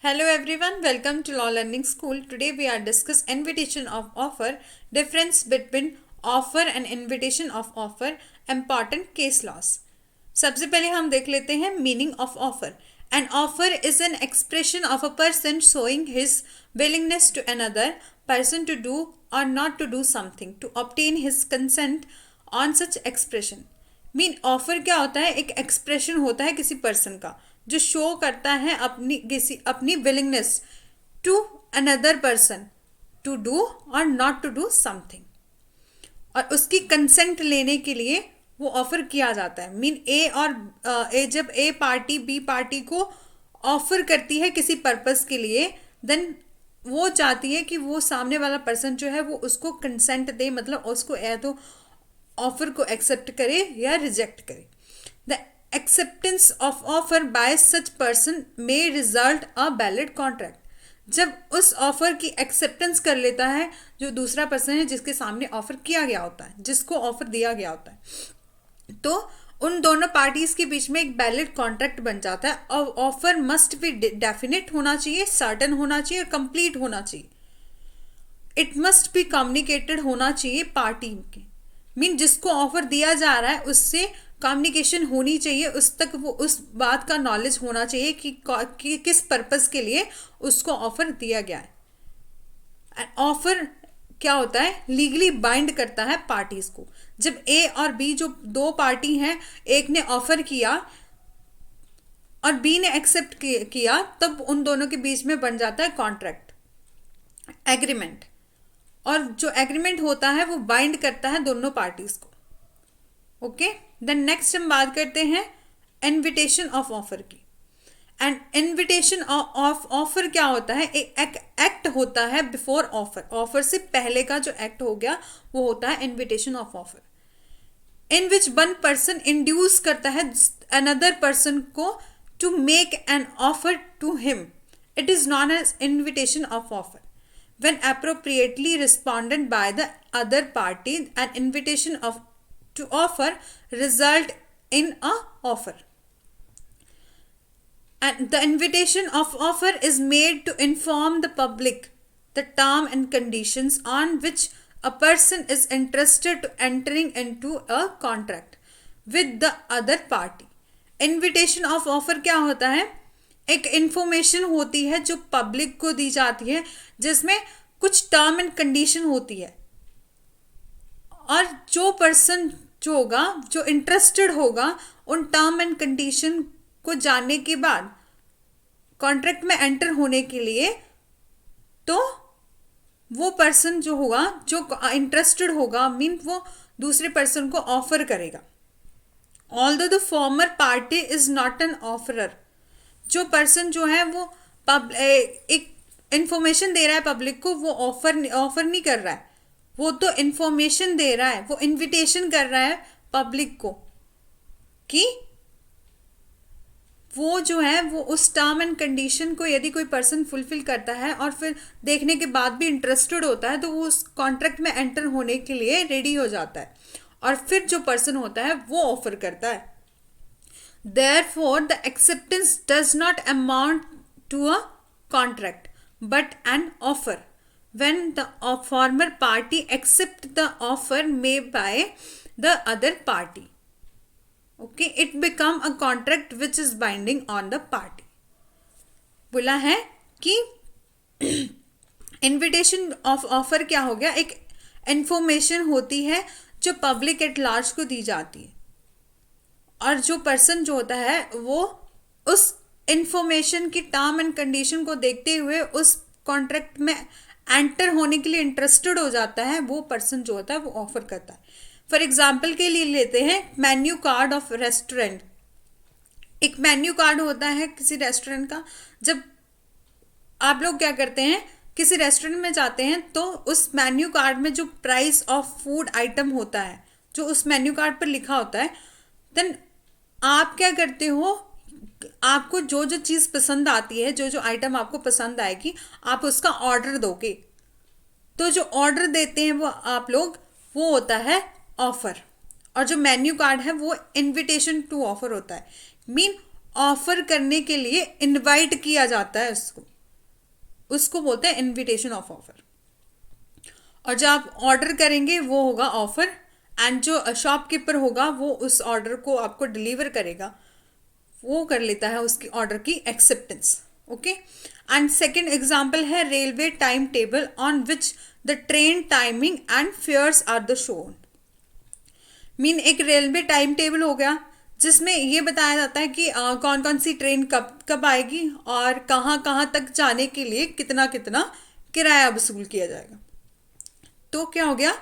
Hello everyone, welcome to Law Learning School. Today we are discuss invitation of offer, difference between offer and invitation of offer, important case laws. सबसे पहले हम देख लेते हैं meaning of offer. An offer is an expression of a person showing his willingness to another person to do or not to do something to obtain his consent on such expression. Mean offer क्या होता है? एक expression होता है किसी person का जो show करता है अपनी willingness to another person to do और नॉट टू डू समथिंग, और उसकी कंसेंट लेने के लिए वो ऑफर किया जाता है. मीन जब ए पार्टी बी पार्टी को ऑफर करती है किसी पर्पस के लिए, देन वो चाहती है कि वो सामने वाला पर्सन जो है वो उसको कंसेंट दे, मतलब उसको या तो ऑफर को एक्सेप्ट करे या रिजेक्ट करे. The acceptance of offer bye such person may result a valid contract. जब उस ऑफर की एक्सेप्टेंस कर लेता है जो दूसरा पर्सन है जिसके सामने ऑफर किया गया होता है, जिसको ऑफर दिया गया होता है, तो उन दोनों पार्टीज के बीच में एक वैलिड कॉन्ट्रैक्ट बन जाता है. और ऑफर मस्ट बी डेफिनेट होना चाहिए, सर्टन होना चाहिए और कंप्लीट होना चाहिए. इट मस्ट बी कम्युनिकेटेड होना चाहिए पार्टी के. मीन जिसको ऑफर दिया जा रहा है उससे कम्युनिकेशन होनी चाहिए, उस तक वो उस बात का नॉलेज होना चाहिए कि किस पर्पस के लिए उसको ऑफर दिया गया है. ऑफर क्या होता है? लीगली बाइंड करता है पार्टीज को. जब ए और बी जो दो पार्टी हैं, एक ने ऑफर किया और बी ने एक्सेप्ट किया, तब उन दोनों के बीच में बन जाता है कॉन्ट्रैक्ट, एग्रीमेंट. और जो एग्रीमेंट होता है वो बाइंड करता है दोनों पार्टीज को. ओके, देन नेक्स्ट हम बात करते हैं इनविटेशन ऑफ ऑफर की. एंड इनविटेशन ऑफ ऑफर क्या होता है? एक एक्ट होता है बिफोर ऑफर. ऑफर से पहले का जो एक्ट हो गया वो होता है invitation of offer, in which one person induce करता है अनदर पर्सन को to make an offer to him. It is known as invitation of offer. When appropriately responded by the other party, an invitation to offer result in a offer. And the invitation of offer is made to inform the public the term and conditions on which a person is interested to entering into a contract with the other party. Invitation of offer क्या होता है? एक information होती है जो public को दी जाती है, जिसमें कुछ टर्म एंड कंडीशन होती है, और जो पर्सन जो होगा, जो इंटरेस्टेड होगा, उन टर्म एंड कंडीशन को जानने के बाद कॉन्ट्रैक्ट में एंटर होने के लिए, तो वो पर्सन जो होगा, जो इंटरेस्टेड होगा, मीन वो दूसरे पर्सन को ऑफर करेगा. Although the former party is not an offeror. जो पर्सन जो है वो एक इंफॉर्मेशन दे रहा है पब्लिक को, वो ऑफर नहीं कर रहा है, वो तो इंफॉर्मेशन दे रहा है, वो इनविटेशन कर रहा है पब्लिक को कि वो जो है वो उस टर्म एंड कंडीशन को यदि कोई पर्सन फुलफिल करता है और फिर देखने के बाद भी इंटरेस्टेड होता है, तो वो उस कॉन्ट्रैक्ट में एंटर होने के लिए रेडी हो जाता है, और फिर जो पर्सन होता है वो ऑफर करता है. Therefore, the acceptance does not amount to a contract, but an offer. When the former party accepts the offer made by the other party, okay, it become a contract which is binding on the party. बोला है कि invitation of offer क्या हो गया? एक information होती है जो पब्लिक एट लार्ज को दी जाती है, और जो पर्सन जो होता है वो उस इंफॉर्मेशन की टर्म एंड कंडीशन को देखते हुए उस कॉन्ट्रैक्ट में एंटर होने के लिए इंटरेस्टेड हो जाता है. वो पर्सन जो होता है वो ऑफर करता है. फॉर एग्जाम्पल के लिए लेते हैं मेन्यू कार्ड ऑफ रेस्टोरेंट. एक मेन्यू कार्ड होता है किसी रेस्टोरेंट का. जब आप लोग क्या करते हैं, किसी रेस्टोरेंट में जाते हैं, तो उस मेन्यू कार्ड में जो प्राइस ऑफ फूड आइटम होता है, जो उस मेन्यू कार्ड पर लिखा होता है, देन आप क्या करते हो, आपको जो जो चीज़ पसंद आती है, जो जो आइटम आपको पसंद आएगी, आप उसका ऑर्डर दोगे. तो जो ऑर्डर देते हैं वो आप लोग, वो होता है ऑफर. और जो मेन्यू कार्ड है वो इनविटेशन टू ऑफर होता है. मीन ऑफर करने के लिए इनवाइट किया जाता है उसको. उसको बोलते हैं इनविटेशन ऑफ ऑफर। और जो आप ऑर्डर करेंगे वो होगा ऑफर, एंड जो शॉपकीपर होगा वो उस ऑर्डर को आपको डिलीवर करेगा, वो कर लेता है उसकी ऑर्डर की acceptance. Okay, and second example है railway time table on which the train timing and fares are the shown. Mean एक रेलवे टाइम टेबल हो गया जिसमें ये बताया जाता है कि कौन कौन सी ट्रेन कब कब आएगी और कहाँ कहाँ तक जाने के लिए कितना कितना किराया वसूल किया जाएगा। तो क्या हो गया,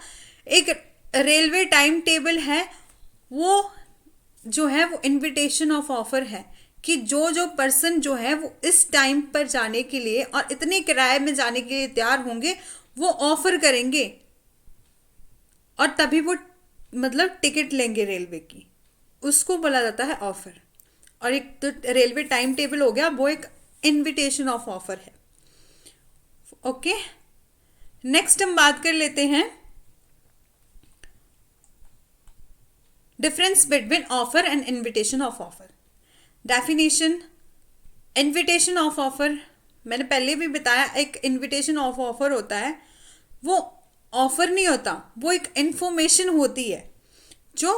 एक रेलवे टाइम टेबल है, वो जो है वो इनविटेशन ऑफ ऑफर है कि जो जो पर्सन जो है वो इस टाइम पर जाने के लिए और इतने किराए में जाने के लिए तैयार होंगे वो ऑफर करेंगे और तभी वो मतलब टिकट लेंगे रेलवे की, उसको बोला जाता है ऑफर। और एक तो रेलवे टाइम टेबल हो गया, वो एक इनविटेशन ऑफ ऑफर है। ओके, नेक्स्ट हम बात कर लेते हैं difference between offer and invitation of offer. Definition, invitation of offer मैंने पहले भी बताया, एक इनविटेशन ऑफ ऑफर होता है, वो ऑफर नहीं होता, वो एक इंफॉर्मेशन होती है जो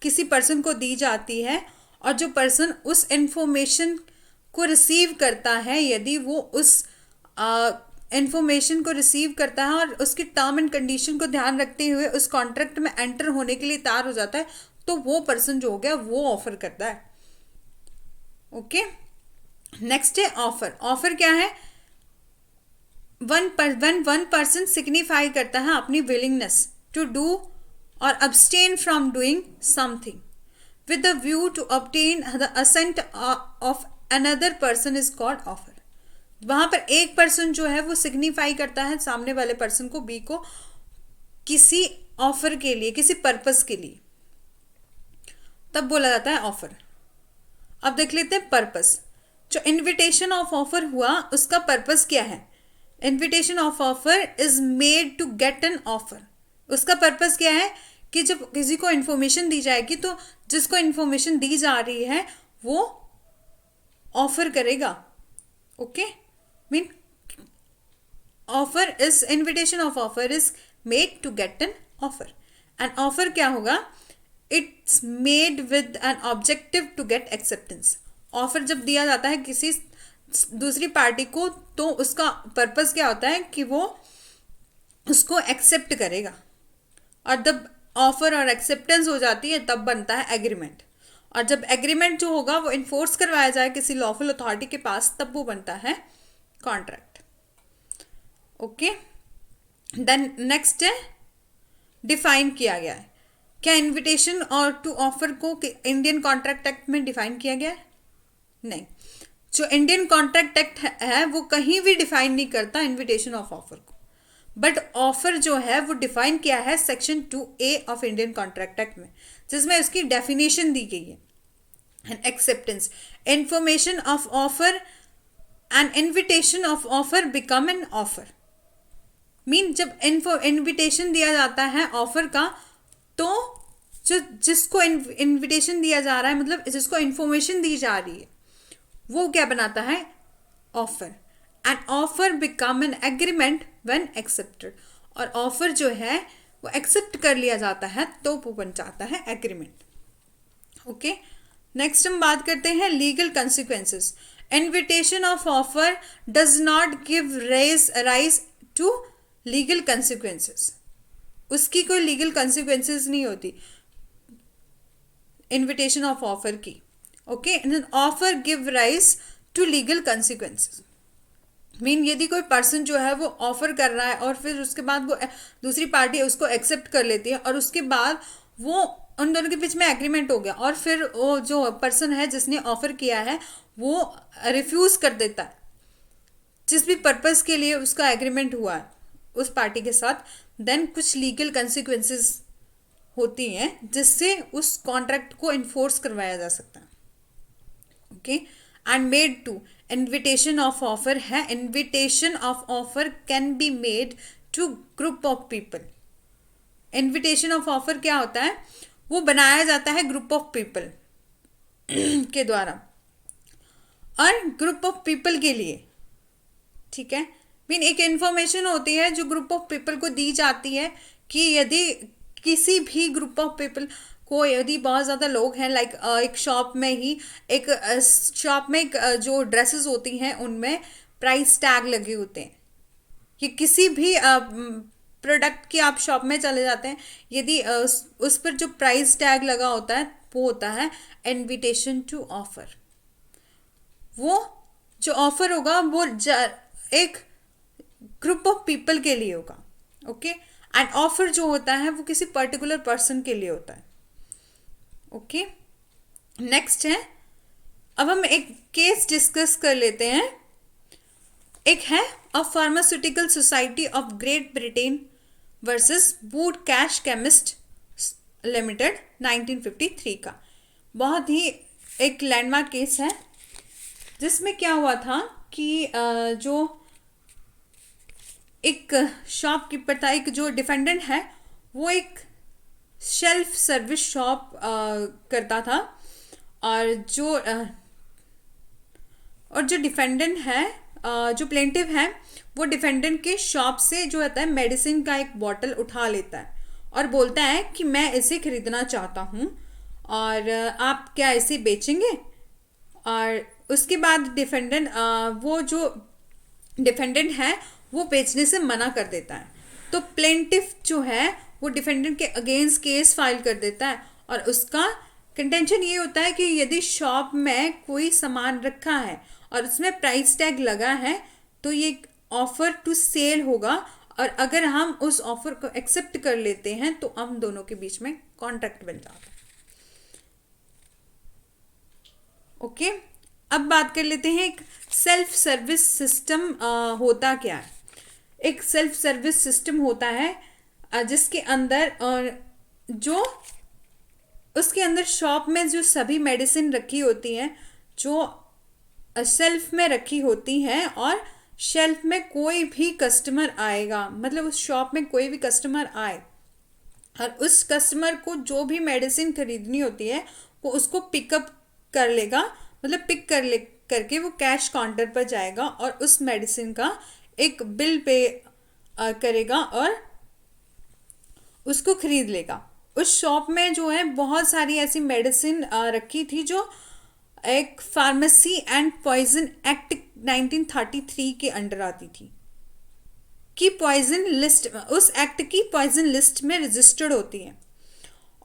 किसी पर्सन को दी जाती है, और जो पर्सन उस इंफॉर्मेशन को रिसीव करता है, यदि वो उस इंफॉर्मेशन को रिसीव करता है और उसकी टर्म एंड कंडीशन को ध्यान रखते हुए उस कॉन्ट्रैक्ट में एंटर होने के लिए तैयार हो जाता है, तो वो पर्सन जो हो गया वो ऑफर करता है। ओके, नेक्स्ट है ऑफर। ऑफर क्या है, वन पर्सन सिग्निफाई करता है अपनी विलिंगनेस टू डू और abstain from doing something with the view to obtain the assent of another person is called offer. वहां पर एक पर्सन जो है वो सिग्निफाई करता है सामने वाले पर्सन को, बी को, किसी ऑफर के लिए, किसी पर्पस के लिए, तब बोला जाता है ऑफर। अब देख लेते हैं पर्पस। जो इनविटेशन ऑफ ऑफर हुआ उसका पर्पस क्या है, invitation of offer is made to get an offer. उसका पर्पस क्या है कि जब किसी को इन्फॉर्मेशन दी जाएगी तो जिसको इन्फॉर्मेशन दी जा रही है वो ऑफर करेगा। Okay, mean offer is, invitation of offer is made to get an offer. And offer क्या होगा, it's made with an objective to get acceptance. Offer जब दिया जाता है किसी दूसरी पार्टी को तो उसका पर्पस क्या होता है कि वो उसको एक्सेप्ट करेगा, और जब ऑफर और एक्सेप्टेंस हो जाती है तब बनता है एग्रीमेंट, और जब एग्रीमेंट जो होगा वो इन्फोर्स करवाया जाए किसी लॉफुल अथॉरिटी के पास तब वो बनता है कॉन्ट्रैक्ट। ओके, देन नेक्स्ट है डिफाइन किया गया है। क्या इनविटेशन और टू ऑफर को इंडियन कॉन्ट्रैक्ट एक्ट में डिफाइन किया गया है? नहीं, जो इंडियन कॉन्ट्रैक्ट एक्ट है वो कहीं भी डिफाइन नहीं करता इनविटेशन ऑफ ऑफर को, बट ऑफर जो है वो डिफाइन किया है section 2A of Indian contract act में, जिसमें उसकी डेफिनेशन दी गई है। And acceptance, information of offer and invitation of offer become an offer. Mean जब इनविटेशन दिया जाता है ऑफर का, तो जो जिसको इनविटेशन दिया जा रहा है, मतलब जिसको इंफॉर्मेशन दी जा रही है, वो क्या बनाता है, offer. And offer become an agreement when accepted, और ऑफर जो है वो एक्सेप्ट कर लिया जाता है तो वो बन जाता है एग्रीमेंट। ओके, नेक्स्ट हम बात करते हैं legal consequences. Invitation of offer does not give rise to legal consequences. उसकी कोई लीगल कंसिक्वेंसेस नहीं होती इनविटेशन ऑफ ऑफर की। Okay, offer give rise to legal consequences. Mean यदि कोई पर्सन जो है वो ऑफर कर रहा है और फिर उसके बाद वो दूसरी पार्टी उसको एक्सेप्ट कर लेती है, और उसके बाद वो उन दोनों के बीच में एग्रीमेंट हो गया, और फिर वो जो पर्सन है जिसने ऑफर किया है वो रिफ्यूज कर देता है जिस भी पर्पस के लिए उसका एग्रीमेंट हुआ है उस पार्टी के साथ, देन कुछ लीगल कंसिक्वेंसेस होती हैं जिससे उस कॉन्ट्रैक्ट को इन्फोर्स करवाया जा सकता है। Okay, and made to, invitation of offer है, invitation of offer can be made to group of people. Invitation of offer क्या होता है, वो बनाया जाता है ग्रुप ऑफ पीपल के द्वारा और ग्रुप ऑफ पीपल के लिए, ठीक है। मीन एक इन्फॉर्मेशन होती है जो ग्रुप ऑफ पीपल को दी जाती है कि यदि किसी भी ग्रुप ऑफ पीपल को, यदि बहुत ज़्यादा लोग हैं, लाइक एक शॉप में ही, एक शॉप में जो ड्रेसेस होती हैं उनमें प्राइस टैग लगे होते हैं, कि किसी भी प्रोडक्ट की आप शॉप में चले जाते हैं, यदि उस पर जो प्राइस टैग लगा होता है वो होता है इनविटेशन टू ऑफर। वो जो ऑफर होगा वो एक ग्रुप ऑफ पीपल के लिए होगा, ओके। एंड ऑफर जो होता है वो किसी पर्टिकुलर पर्सन के लिए होता है, ओके। नेक्स्ट है, अब हम एक केस डिस्कस कर लेते हैं। एक है a pharmaceutical society of great Britain versus would cash chemist limited 1953 का। बहुत ही एक लैंडमार्क केस है, जिसमें क्या हुआ था कि जो एक शॉपकीपर था, एक जो डिफेंडेंट है, वो एक शेल्फ सर्विस शॉप करता था, और जो डिफेंडेंट है, जो प्लेंटिव है, वो डिफेंडेंट के शॉप से जो होता है मेडिसिन का एक बॉटल उठा लेता है और बोलता है कि मैं इसे खरीदना चाहता हूँ और आप क्या इसे बेचेंगे। और उसके बाद वो जो डिफेंडेंट है वो बेचने से मना कर देता है। तो प्लेंटिव जो है वो डिफेंडेंट के अगेंस्ट केस फाइल कर देता है, और उसका कंटेंशन ये होता है कि यदि शॉप में कोई सामान रखा है और उसमें प्राइस टैग लगा है तो ये ऑफर टू सेल होगा, और अगर हम उस ऑफर को एक्सेप्ट कर लेते हैं तो हम दोनों के बीच में कॉन्ट्रैक्ट बन जाता है, ओके। अब बात कर लेते हैं एक सेल्फ सर्विस सिस्टम होता क्या है। एक सेल्फ सर्विस सिस्टम होता है जिसके अंदर जो उसके अंदर शॉप में जो सभी मेडिसिन रखी होती हैं, जो शेल्फ में रखी होती हैं, और शेल्फ में कोई भी कस्टमर आएगा, मतलब उस शॉप में कोई भी कस्टमर आए और उस कस्टमर को जो भी मेडिसिन खरीदनी होती है वो उसको पिकअप कर लेगा, मतलब करके वो कैश काउंटर पर जाएगा और उस मेडिसिन का एक बिल पे करेगा और उसको खरीद लेगा। उस शॉप में जो है बहुत सारी ऐसी मेडिसिन रखी थी जो एक फार्मेसी एंड पॉइजन एक्ट 1933 के अंडर आती थी, कि पॉइजन लिस्ट, उस एक्ट की पॉइजन लिस्ट में रजिस्टर्ड होती है।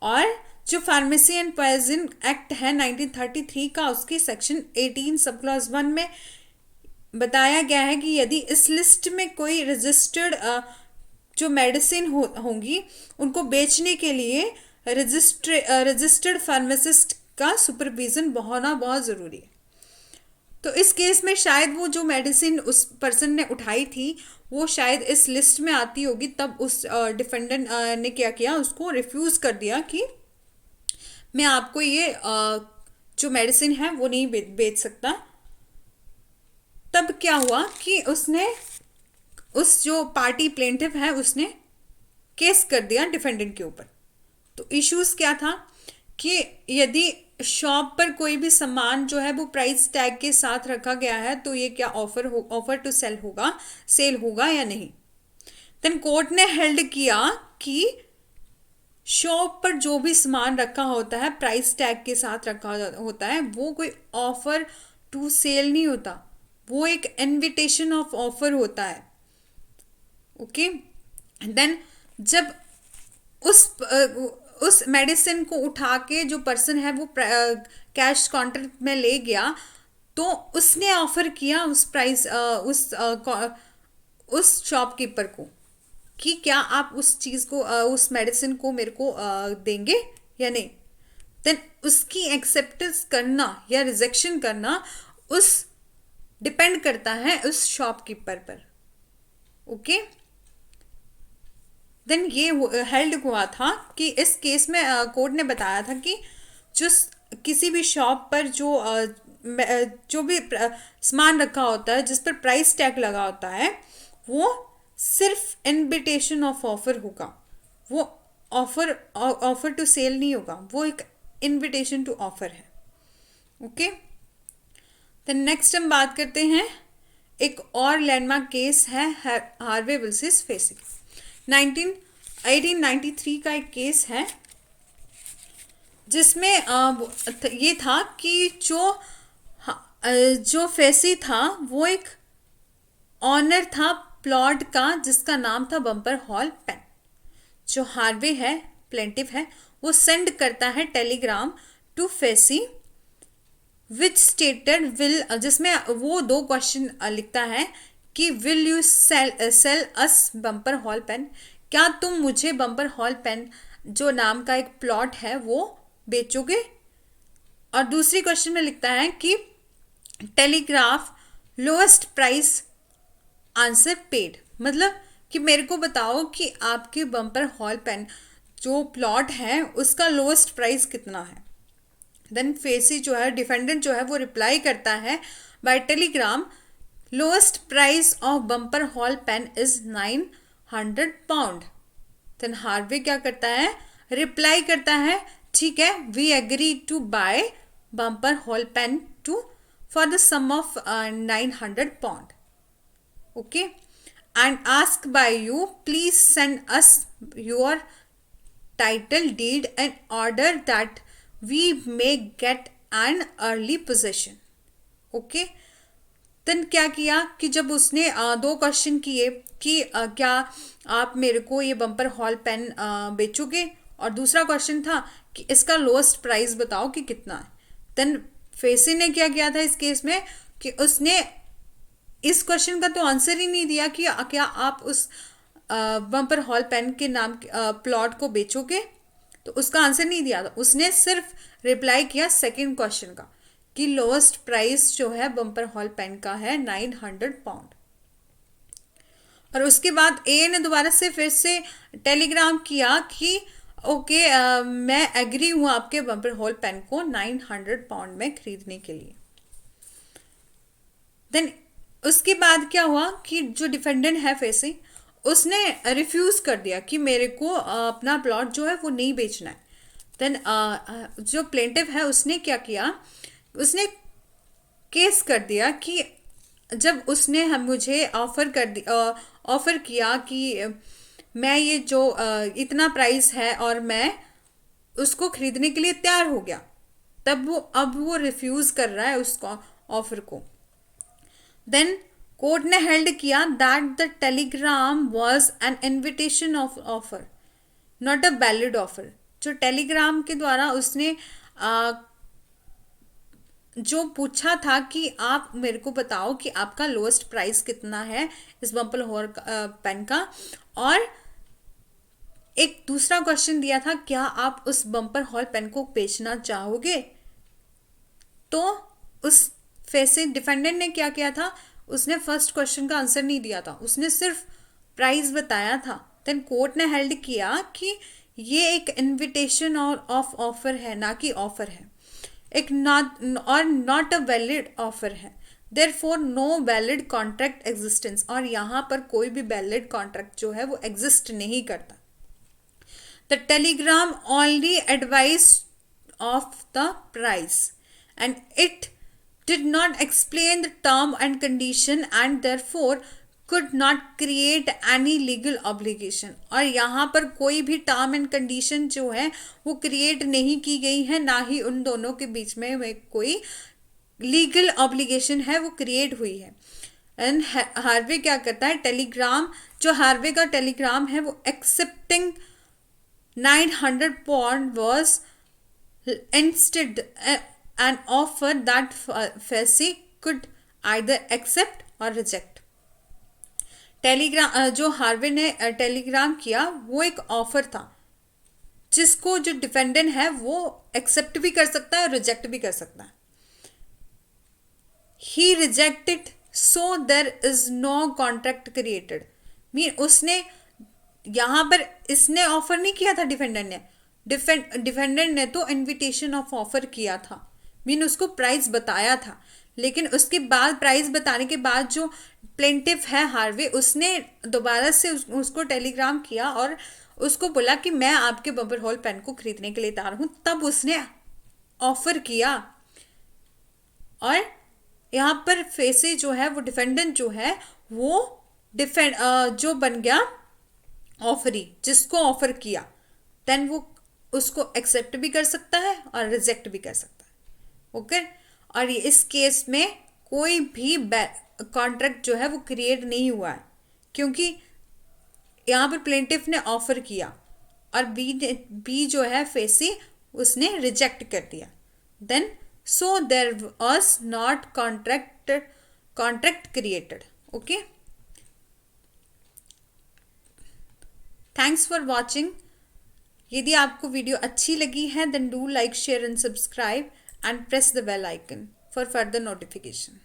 और जो फार्मेसी एंड पॉइजन एक्ट है 1933 का, उसके सेक्शन 18 सब क्लॉज 1 में बताया गया है कि यदि इस लिस्ट में कोई रजिस्टर्ड जो मेडिसिन होंगी उनको बेचने के लिए रजिस्टर्ड फार्मासिस्ट का सुपरविजन होना बहुत ज़रूरी है। तो इस केस में शायद वो जो मेडिसिन उस पर्सन ने उठाई थी वो शायद इस लिस्ट में आती होगी, तब उस डिफेंडेंट ने क्या किया, उसको रिफ्यूज़ कर दिया कि मैं आपको ये जो मेडिसिन है वो नहीं बेच सकता। तब क्या हुआ कि उसने, उस जो पार्टी प्लेंटिव है, उसने केस कर दिया डिफेंडेंट के ऊपर। तो इश्यूज क्या था कि यदि शॉप पर कोई भी सामान जो है वो प्राइस टैग के साथ रखा गया है तो ये क्या ऑफर टू सेल होगा या नहीं। देन कोर्ट ने हेल्ड किया कि शॉप पर जो भी सामान रखा होता है प्राइस टैग के साथ रखा होता है वो कोई ऑफर टू सेल नहीं होता, वो एक इनविटेशन ऑफ ऑफर होता है, ओके। देन जब उस मेडिसिन को उठा के जो पर्सन है वो कैश काउंटर में ले गया, तो उसने ऑफर किया उस शॉपकीपर को कि क्या आप उस चीज़ को, उस मेडिसिन को मेरे को देंगे या नहीं। देन उसकी एक्सेप्टेंस करना या रिजेक्शन करना डिपेंड करता है उस शॉपकीपर पर, ओके। देन ये हेल्ड हुआ था कि इस केस में कोर्ट ने बताया था कि जो किसी भी शॉप पर जो भी सामान रखा होता है जिस पर प्राइस टैग लगा होता है वो सिर्फ इनविटेशन ऑफ ऑफर होगा, वो ऑफर टू सेल नहीं होगा, वो एक इनविटेशन टू ऑफर है, ओके। तो नेक्स्ट हम बात करते हैं एक और लैंडमार्क केस है हार्वे वर्सेस फेसी। 1893 का एक केस है जिसमें ये था कि जो फेसी था वो एक ऑनर था प्लॉट का जिसका नाम था बम्पर हॉल पेन। जो हार्वे है प्लेंटिफ है वो सेंड करता है telegram to Facey which stated will, जिसमें वो दो क्वेश्चन लिखता है कि will you sell us Bumper Hall Pen, क्या तुम मुझे बम्पर हॉल पेन जो नाम का एक प्लॉट है वो बेचोगे। और दूसरी क्वेश्चन में लिखता है कि telegraph lowest price answer paid, मतलब कि मेरे को बताओ कि आपके बम्पर हॉल पेन जो प्लॉट है उसका लोएस्ट प्राइस कितना है। देन फेसी जो है डिफेंडेंट जो है वो रिप्लाई करता है by telegram lowest price of Bumper Hall Pen is 900 pound. Then Harvey क्या करता है, रिप्लाई करता है ठीक है we agree to buy Bumper Hall Pen to for the sum of 900 pound, okay, and ask by you please send us your title deed and order that we may get an early possession, okay. Then क्या किया कि जब उसने दो question किए कि क्या आप मेरे को ये बम्पर हॉल पेन बेचोगे, और दूसरा क्वेश्चन था कि इसका लोएस्ट प्राइस बताओ कि कितना है। देन फेसी ने क्या किया था इस केस में कि उसने इस क्वेश्चन का तो आंसर ही नहीं दिया कि क्या आप उस बम्पर हॉल पेन के नाम प्लॉट को बेचोगे, तो उसका आंसर नहीं दिया था। उसने सिर्फ रिप्लाई किया सेकंड क्वेश्चन का कि लोएस्ट प्राइस जो है बम्पर हॉल पेन का है 900 पाउंड। और उसके बाद ए ने दोबारा से फिर से टेलीग्राम किया कि ओके मैं एग्री हूं आपके बम्पर हॉल पेन को 900 पाउंड में खरीदने के लिए। देन उसके बाद क्या हुआ कि जो डिफेंडेंट है फेसी उसने रिफ्यूज़ कर दिया कि मेरे को अपना प्लॉट जो है वो नहीं बेचना है। देन जो प्लेंटिव है उसने क्या किया, उसने केस कर दिया कि जब उसने हम मुझे ऑफ़र किया कि मैं ये जो इतना प्राइस है और मैं उसको खरीदने के लिए तैयार हो गया, तब अब वो रिफ्यूज़ कर रहा है उसको ऑफ़र को। देन कोर्ट ने हेल्ड किया that the Telegram was an invitation of offer not a valid offer. जो टेलीग्राम के द्वारा उसने जो पूछा था कि आप मेरे को बताओ कि आपका लोएस्ट प्राइस कितना है इस बम्पर हॉल पेन का, और एक दूसरा क्वेश्चन दिया था क्या आप उस बम्पर हॉल पेन को बेचना चाहोगे। तो उस फेसी डिफेंडेंट ने क्या किया था, उसने फर्स्ट क्वेश्चन का आंसर नहीं दिया था, उसने सिर्फ प्राइस बताया था। देन कोर्ट ने हेल्ड किया कि ये एक इनविटेशन और ऑफ ऑफर है, ना कि ऑफर है, एक नॉट अ वैलिड ऑफर है, therefore no valid contract existence, और यहाँ पर कोई भी वैलिड कॉन्ट्रैक्ट जो है वो एग्जिस्ट नहीं करता। The Telegram only advice of the price and it did not explain the term and condition and therefore could not create any legal obligation। और यहाँ पर कोई भी टर्म एंड कंडीशन जो है वो क्रिएट नहीं की गई है, ना ही उन दोनों के बीच में कोई लीगल ऑब्लिगेशन है वो क्रिएट हुई है। एंड हार्वे क्या करता है, टेलीग्राम जो हार्वे का टेलीग्राम है वो accepting 900 pound was instead an offer that Fessi could either accept or reject। Telegram जो हार्वे ने टेलीग्राम किया वो एक ऑफर था जिसको जो डिफेंडेंट है वो एक्सेप्ट भी कर सकता है और रिजेक्ट भी कर सकता है। He rejected so there is no contract created, mean उसने यहाँ पर इसने ऑफर नहीं किया था डिफेंडेंट ने, डिफेंडेंट ने तो इनविटेशन ऑफ ऑफर किया था, मीन उसको प्राइस बताया था, लेकिन उसके बाद प्राइस बताने के बाद जो प्लेंटिफ है हार्वे उसने दोबारा से उसको टेलीग्राम किया और उसको बोला कि मैं आपके बम्पर हॉल पेन को खरीदने के लिए तैयार हूँ, तब उसने ऑफर किया और यहाँ पर फेसी जो है वो डिफेंडेंट जो है वो जो बन गया ऑफरी, जिसको ऑफर किया, देन वो उसको एक्सेप्ट भी कर सकता है और रिजेक्ट भी कर सकता है। ओके, और ये इस केस में कोई भी कॉन्ट्रैक्ट जो है वो क्रिएट नहीं हुआ है, क्योंकि यहाँ पर प्लेंटिफ ने ऑफर किया और बी जो है फेसी उसने रिजेक्ट कर दिया, then so there was not contract created. Okay, thanks for watching. यदि आपको वीडियो अच्छी लगी है then do like, share and subscribe and press the bell icon for further notification.